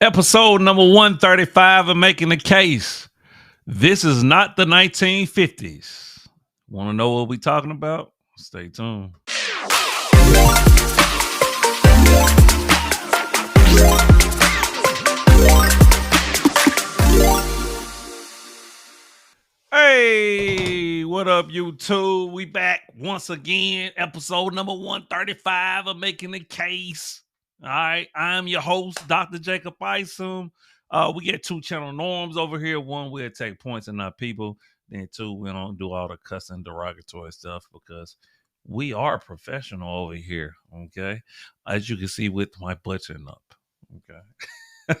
Episode number 135 of Making the Case. This is not the 1950s. Want to know what we're talking about? Stay tuned. Hey, what up, YouTube? We back once again. Episode number 135 of Making the Case. All right, I'm your host, Dr. Jacob Isom. We get two channel norms over here. One, we'll take points and not people. Then two, we don't do all the cussing derogatory stuff because we are professional over here. Okay. As you can see with my button up. Okay.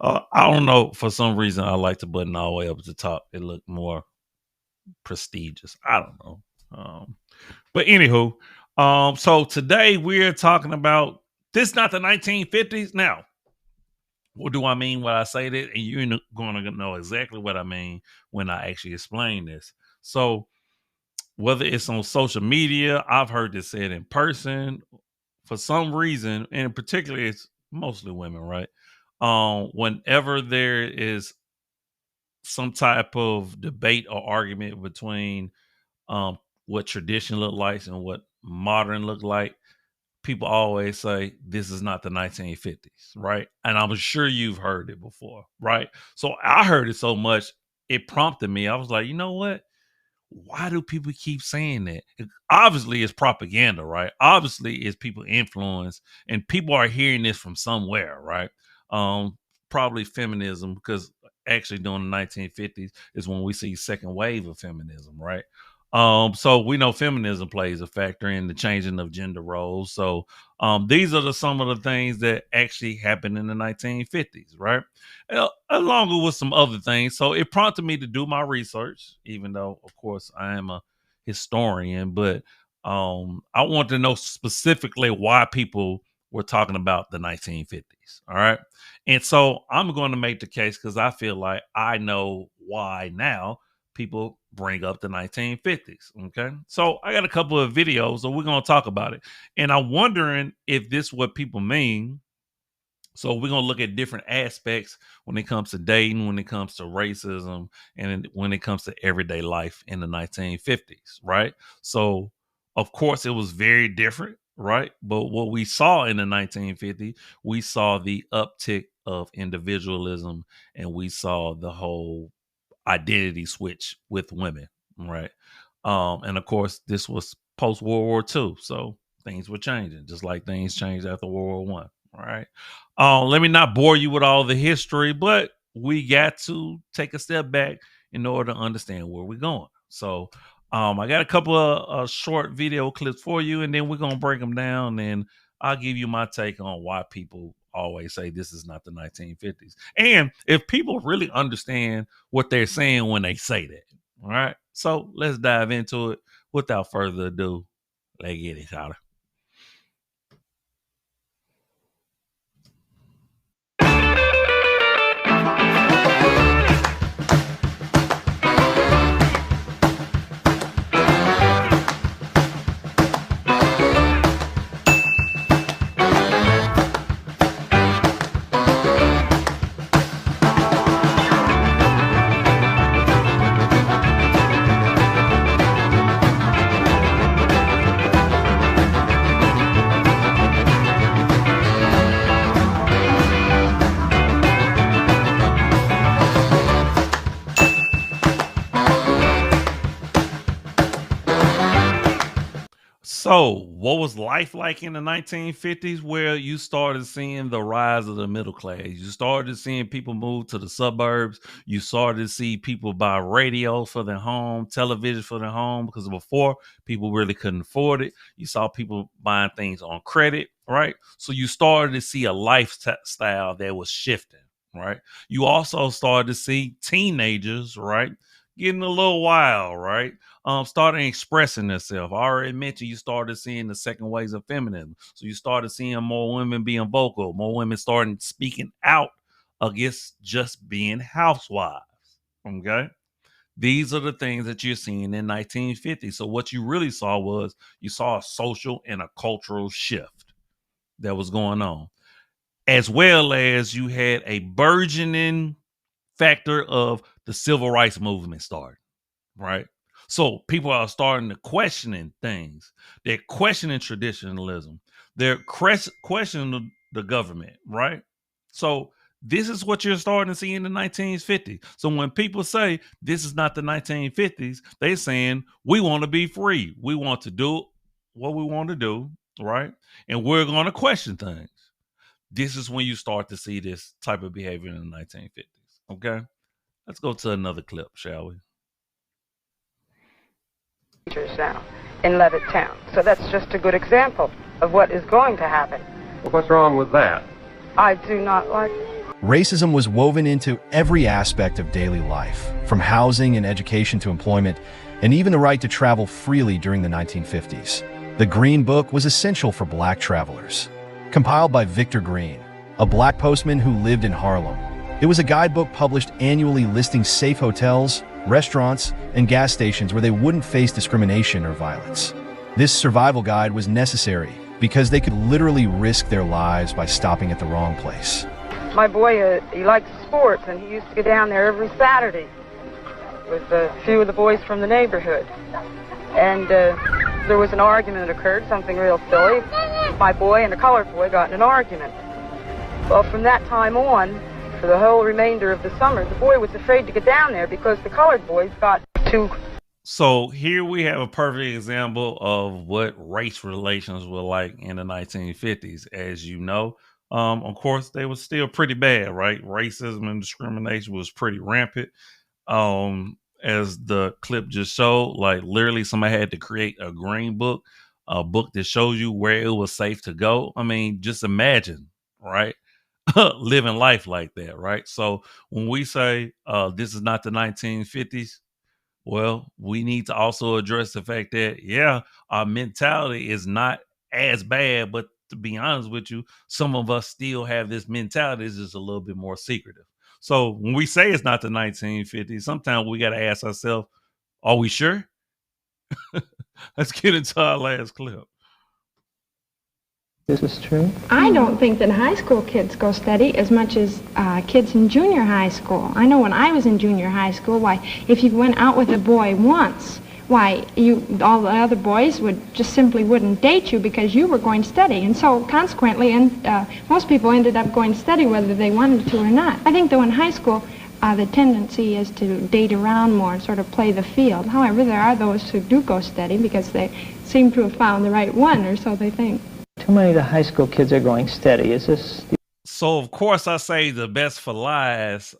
I don't know. For some reason, I like to button all the way up at the top. It looked more prestigious. I don't know. But anywho, so today we're talking about this not the 1950s. Now, what do I mean when I say that? And you're going to know exactly what I mean when I actually explain this. So whether it's on social media, I've heard this said in person for some reason, and particularly it's mostly women, right? Whenever there is some type of debate or argument between what tradition look like and what modern look like, people always say this is not the 1950s, right? And I'm sure you've heard it before, right? So I heard it so much, it prompted me. I was like, you know what? Why do people keep saying that? Obviously, it's propaganda, right? Obviously, it's people influence, and people are hearing this from somewhere, right? Probably feminism, because actually during the 1950s is when we see second wave of feminism, right? So we know feminism plays a factor in the changing of gender roles. So these are some of the things that actually happened in the 1950s, right? Along with some other things. So it prompted me to do my research, even though, of course, I am a historian, but I want to know specifically why people were talking about the 1950s. All right. And so I'm going to make the case because I feel like I know why now people bring up the 1950s. Okay. So I got a couple of videos, so we're going to talk about it. And I'm wondering if this is what people mean. So we're gonna look at different aspects when it comes to dating, when it comes to racism, and when it comes to everyday life in the 1950s, right? So of course it was very different, right? But what we saw in the 1950s, we saw the uptick of individualism and we saw the whole identity switch with women, right? And of course, this was post World War II, so things were changing, just like things changed after World War One. All right. Let me not bore you with all the history, but we got to take a step back in order to understand where we're going. So, I got a couple of short video clips for you, and then we're gonna break them down, and I'll give you my take on why people always say this is not the 1950s, and if people really understand what they're saying when they say that. All right. So let's dive into it. Without further ado, let's get it, Tyler. So, what was life like in the 1950s? Where you started seeing the rise of the middle class. You started seeing people move to the suburbs. You started to see people buy radio for their home, television for their home, because before people really couldn't afford it. You saw people buying things on credit, right? So, you started to see a lifestyle that was shifting, right? You also started to see teenagers, right? Getting a little wild, right? Started expressing themselves. I already mentioned you started seeing the second waves of feminism. So you started seeing more women being vocal, more women starting speaking out against just being housewives. Okay. These are the things that you're seeing in 1950. So what you really saw was you saw a social and a cultural shift that was going on. as well as you had a burgeoning factor of the civil rights movement starting, right? So people are starting to questioning things. They're questioning traditionalism. They're questioning the government, right? So this is what you're starting to see in the 1950s. So when people say this is not the 1950s, they're saying we want to be free. We want to do what we want to do, right? And we're going to question things. This is when you start to see this type of behavior in the 1950s. Okay, let's go to another clip, shall we? Now in Levittown. So that's just a good example of what is going to happen. Well, what's wrong with that? I do not like it. Racism was woven into every aspect of daily life, from housing and education to employment, and even the right to travel freely during the 1950s. The Green Book was essential for black travelers. Compiled by Victor Green, a black postman who lived in Harlem, it was a guidebook published annually listing safe hotels, restaurants, and gas stations where they wouldn't face discrimination or violence. This survival guide was necessary because they could literally risk their lives by stopping at the wrong place. My boy, he liked sports, and he used to go down there every Saturday with a few of the boys from the neighborhood. And there was an argument that occurred, something real silly. My boy and a colored boy got in an argument. Well, from that time on, for the whole remainder of the summer, the boy was afraid to get down there because the colored boys got too... So here we have a perfect example of what race relations were like in the 1950s. As you know, of course, they were still pretty bad, right? Racism and discrimination was pretty rampant. As the clip just showed, like literally somebody had to create a green book, a book that shows you where it was safe to go. I mean, just imagine, right? Living life like that, right? So when we say this is not the 1950s, well, we need to also address the fact that, yeah, our mentality is not as bad, but to be honest with you, some of us still have this mentality. It's just a little bit more secretive. So when we say it's not the 1950s, sometimes we got to ask ourselves, are we sure? Let's get into our last clip. This is true? I don't think that high school kids go steady as much as kids in junior high school. I know when I was in junior high school, why, if you went out with a boy once, why, all the other boys would just simply wouldn't date you because you were going steady. And so, consequently, most people ended up going steady whether they wanted to or not. I think, though, in high school, the tendency is to date around more and sort of play the field. However, there are those who do go steady because they seem to have found the right one, or so they think. Too many of the high school kids are going steady. Is this... So, of course, I say the best for last.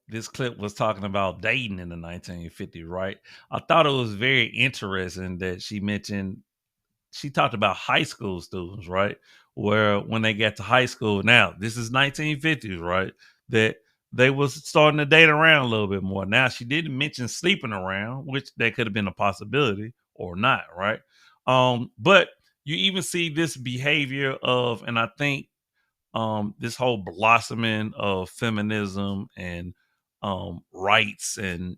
This clip was talking about dating in the 1950s, right? I thought it was very interesting that she talked about high school students, right? Where when they got to high school, now this is 1950s, right? That they was starting to date around a little bit more. Now, she didn't mention sleeping around, which that could have been a possibility or not, right? But you even see this behavior of, and I think this whole blossoming of feminism and rights, and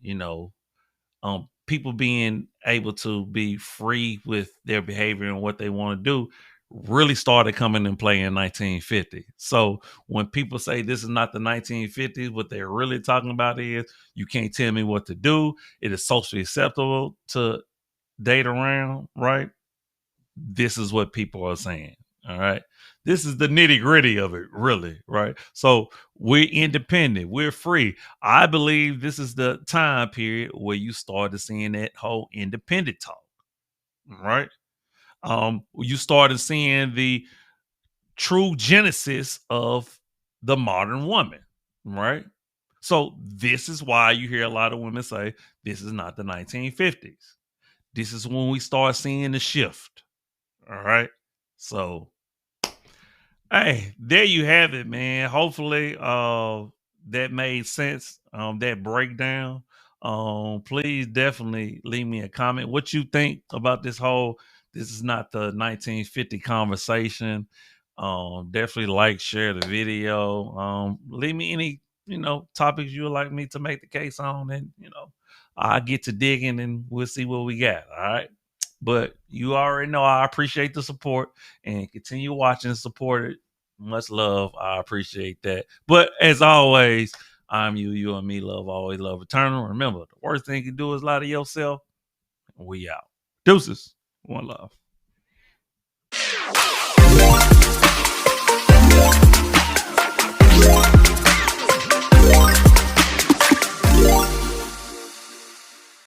people being able to be free with their behavior and what they want to do really started coming in play in 1950. So when people say this is not the 1950s, what they're really talking about is you can't tell me what to do. It is socially acceptable to date around, right? This is what people are saying. All right. This is the nitty gritty of it, really, right? So we're independent, we're free. I believe this is the time period where you started seeing that whole independent talk, right? You started seeing the true genesis of the modern woman, right? So this is why you hear a lot of women say this is not the 1950s. This is when we start seeing the shift. All right. So, hey, there you have it, man. Hopefully, that made sense. That breakdown. Please definitely leave me a comment. What you think about this whole this is not the 1950 conversation. Definitely like, share the video. Leave me any, topics you would like me to make the case on, and I get to digging and we'll see what we got. All right. But you already know I appreciate the support, and continue watching and support it. Much love. I appreciate that. But as always, I'm you, you and me, love, always love, eternal. Remember, the worst thing you can do is lie to yourself. We out. Deuces. One love.